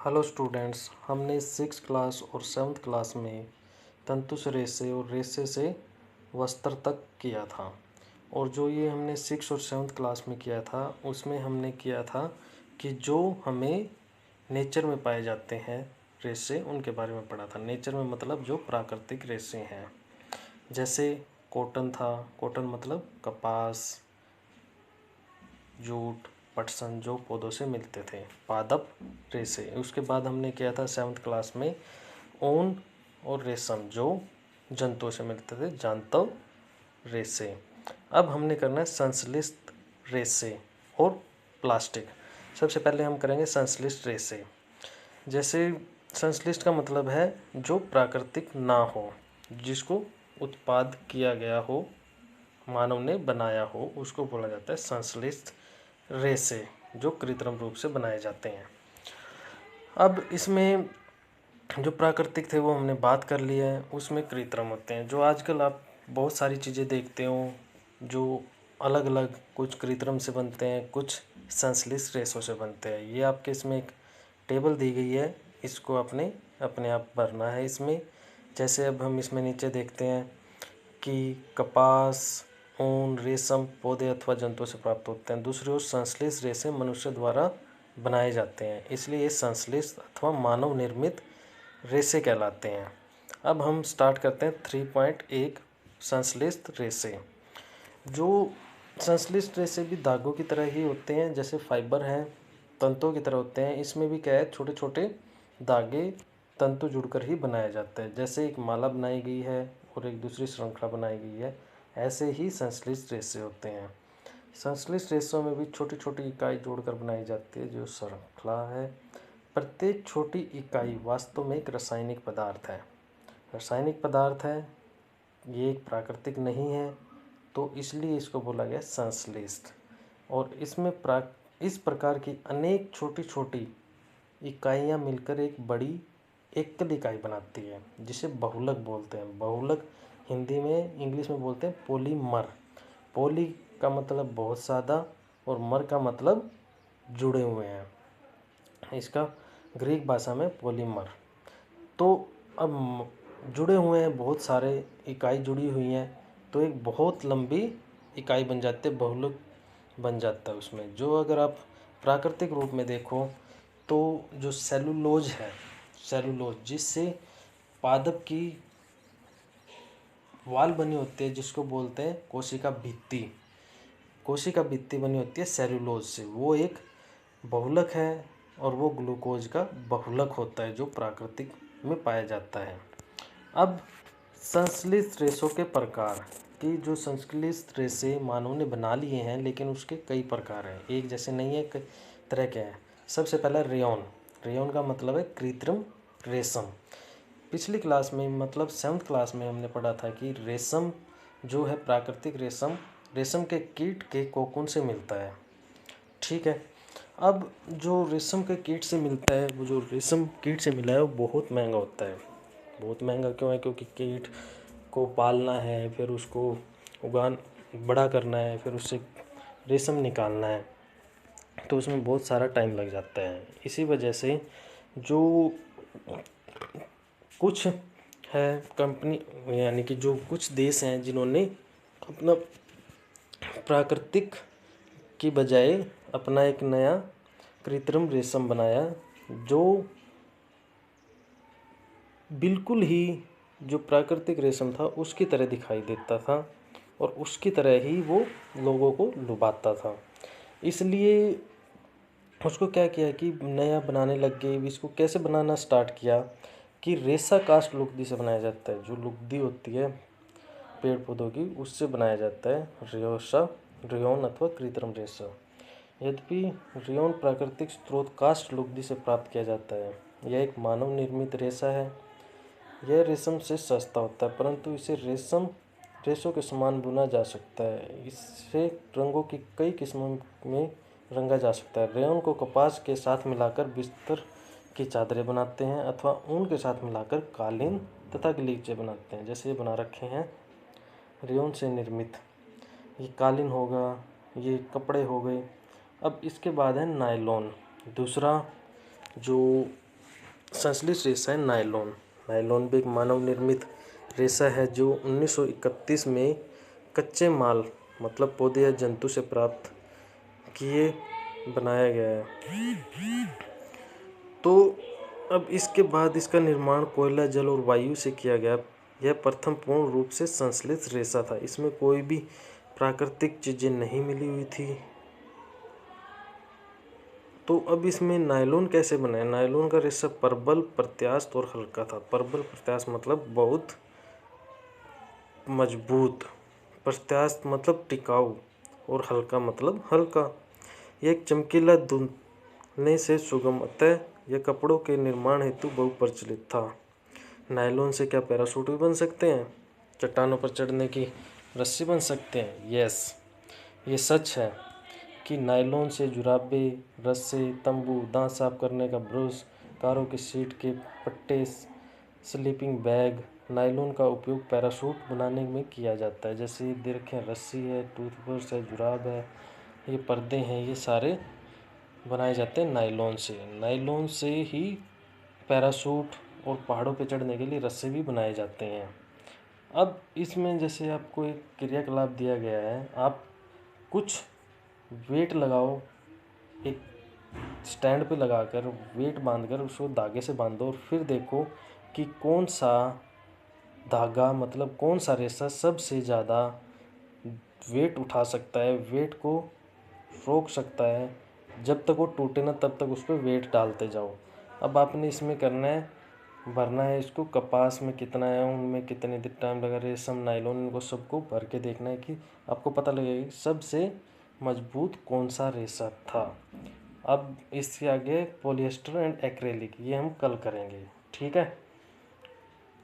Hello students, हमने six class और seventh class में तंतु से रेशे और रेशे से वस्त्र तक किया था। और जो ये हमने सिक्स और सेवन्थ क्लास में किया था उसमें हमने किया था कि जो हमें नेचर में पाए जाते हैं रेशे उनके बारे में पढ़ा था। नेचर में मतलब जो प्राकृतिक रेशे हैं, जैसे कॉटन था। कॉटन मतलब कपास, जूट, पटसन जो पौधों से मिलते थे, पादप रेशे। उसके बाद हमने किया था सेवन्थ क्लास में ऊन और रेशम जो जंतुओं से मिलते थे, जांतव रेशे। अब हमने करना है संश्लिष्ट रेशे और प्लास्टिक। सबसे पहले हम करेंगे संश्लिष्ट रेशे। जैसे संश्लिष्ट का मतलब है जो प्राकृतिक ना हो, जिसको उत्पाद किया गया हो, मानव ने बनाया हो, उसको बोला जाता है संश्लिष्ट रेशे, जो कृत्रिम रूप से बनाए जाते हैं। अब इसमें जो प्राकृतिक थे वो हमने बात कर लिया है, उसमें कृत्रिम होते हैं। जो आजकल आप बहुत सारी चीज़ें देखते हो जो अलग अलग, कुछ कृत्रिम से बनते हैं, कुछ संश्लिष्ट रेशों से बनते हैं। ये आपके इसमें एक टेबल दी गई है, इसको आपने अपने आप भरना है इसमें। जैसे अब हम इसमें नीचे देखते हैं कि कपास, ऊन, रेशम पौधे अथवा जंतुओं से प्राप्त होते हैं। दूसरी ओर संश्लिष्ट रेशे मनुष्य द्वारा बनाए जाते हैं, इसलिए ये संश्लिष्ट अथवा मानव निर्मित रेशे कहलाते हैं। अब हम स्टार्ट करते हैं 3.1 संश्लिष्ट रेशे। जो संश्लिष्ट रेशे भी धागों की तरह ही होते हैं, जैसे फाइबर हैं, तंतुओं की तरह होते हैं। इसमें भी क्या है, छोटे छोटे धागे तंतु जुड़कर ही बनाया जाता है। जैसे एक माला बनाई गई है और एक दूसरी श्रृंखला बनाई गई है, ऐसे ही संश्लिष्ट रेशे होते हैं। संश्लिष्ट रेशों में भी छोटी छोटी इकाई जोड़कर बनाई जाती है जो श्रृंखला है। प्रत्येक छोटी इकाई वास्तव में एक रासायनिक पदार्थ है। रासायनिक पदार्थ है, ये एक प्राकृतिक नहीं है, तो इसलिए इसको बोला गया संश्लिष्ट। और इसमें इस प्रकार की अनेक छोटी छोटी इकाइयाँ मिलकर एक बड़ी एकल इकाई बनाती है, जिसे बहुलक बोलते हैं। बहुलक हिंदी में, इंग्लिश में बोलते हैं पॉलीमर। पॉली का मतलब बहुत ज़्यादा और मर का मतलब जुड़े हुए हैं, इसका ग्रीक भाषा में पॉलीमर। तो अब जुड़े हुए हैं, बहुत सारे इकाई जुड़ी हुई हैं, तो एक बहुत लंबी इकाई बन जाती है, बहुलक बन जाता है उसमें। जो अगर आप प्राकृतिक रूप में देखो तो जो सेलुलोज है, सेलुलोज जिससे पादप की वाल बनी होती है, जिसको बोलते हैं कोशिका भित्ति। कोशिका भित्ति बनी होती है सेलुलोज से, वो एक बहुलक है और वो ग्लूकोज का बहुलक होता है जो प्राकृतिक में पाया जाता है। अब संश्लिष्ट रेशों के प्रकार की, जो संश्लिष्ट रेशे मानव ने बना लिए हैं लेकिन उसके कई प्रकार हैं, एक जैसे नहीं है, कई तरह के हैं। सबसे पहला रेयॉन। रेयॉन का मतलब है कृत्रिम रेशम। पिछली क्लास में मतलब सेवन्थ क्लास में हमने पढ़ा था कि रेशम जो है प्राकृतिक रेशम, रेशम के कीट के कोकून से मिलता है। ठीक है। अब जो रेशम के कीट से मिलता है, वो जो रेशम कीट से मिला है वो बहुत महंगा होता है। बहुत महंगा क्यों है? क्योंकि कीट को पालना है, फिर उसको बड़ा करना है, फिर उससे रेशम निकालना है, तो उसमें बहुत सारा टाइम लग जाता है। इसी वजह से जो कुछ है कंपनी, यानी कि जो कुछ देश हैं जिन्होंने अपना प्राकृतिक की बजाय अपना एक नया कृत्रिम रेशम बनाया, जो बिल्कुल ही जो प्राकृतिक रेशम था उसकी तरह दिखाई देता था और उसकी तरह ही वो लोगों को लुभाता था। इसलिए उसको क्या किया कि नया बनाने लग गए। इसको कैसे बनाना स्टार्ट किया कि रेशा कास्ट लुगदी से बनाया जाता है। जो लुगदी होती है पेड़ पौधों की, उससे बनाया जाता है रेशा, रेयॉन अथवा कृत्रिम रेशा। यद्यपि रेयॉन प्राकृतिक स्रोत कास्ट लुगदी से प्राप्त किया जाता है। यह एक मानव निर्मित रेशा है। यह रेशम से सस्ता होता है, परंतु इसे रेशों के समान बुना जा सकता है। इससे रंगों की कई किस्मों में रंगा जा सकता है। रेयॉन को कपास के साथ मिलाकर बिस्तर की चादरें बनाते हैं अथवा ऊन के साथ मिलाकर कालीन तथा गलीचे बनाते हैं। जैसे ये बना रखे हैं रेयॉन से निर्मित, ये कालीन होगा, ये कपड़े हो गए। अब इसके बाद है नायलॉन। दूसरा जो संश्लिष्ट रेशा है नायलॉन। नायलॉन भी एक मानव निर्मित रेशा है जो 1931 में कच्चे माल मतलब पौधे या जंतु से प्राप्त किए बनाया गया है। तो अब इसके बाद इसका निर्माण कोयला, जल और वायु से किया गया। यह प्रथम पूर्ण रूप से संश्लिष्ट रेशा था। इसमें कोई भी प्राकृतिक चीज़ें नहीं मिली हुई थी। तो अब इसमें नायलॉन कैसे बना है? नायलॉन का रेशा प्रबल, प्रत्यास्थ और हल्का था। प्रबल प्रत्यास्थ मतलब बहुत मजबूत, प्रत्यास्थ मतलब टिकाऊ और हल्का मतलब हल्का। यह एक चमकीला, धुलने से सुगम, अतः यह कपड़ों के निर्माण हेतु बहुप्रचलित था। नायलॉन से क्या पैराशूट भी बन सकते हैं? चट्टानों पर चढ़ने की रस्सी बन सकते हैं? यस, ये सच है कि नायलॉन से जुराबे, रस्से, तंबू, दांत साफ करने का ब्रश, कारों की सीट के पट्टे, स्लीपिंग बैग। नायलॉन का उपयोग पैराशूट बनाने में किया जाता है। जैसे ये देखें, रस्सी है, टूथब्रश है, जुराब है, ये पर्दे हैं, ये सारे बनाए जाते हैं नायलॉन से। नायलॉन से ही पैराशूट और पहाड़ों पे चढ़ने के लिए रस्से भी बनाए जाते हैं। अब इसमें जैसे आपको एक क्रियाकलाप दिया गया है, आप कुछ वेट लगाओ, एक स्टैंड पे लगाकर वेट बांधकर उसको धागे से बांधो और फिर देखो कि कौन सा धागा मतलब कौन सा रेशा सबसे ज़्यादा वेट उठा सकता है, वेट को रोक सकता है। जब तक वो टूटे ना तब तक उस पर वेट डालते जाओ। अब आपने इसमें करना है, भरना है इसको, कपास में कितना है, उनमें कितने दिन टाइम लगा, रेशम, नायलॉन, इनको सबको भर के देखना है कि आपको पता लगेगा कि सबसे मजबूत कौन सा रेशा था। अब इसके आगे पॉलिएस्टर एंड एक्रेलिक, ये हम कल करेंगे, ठीक है।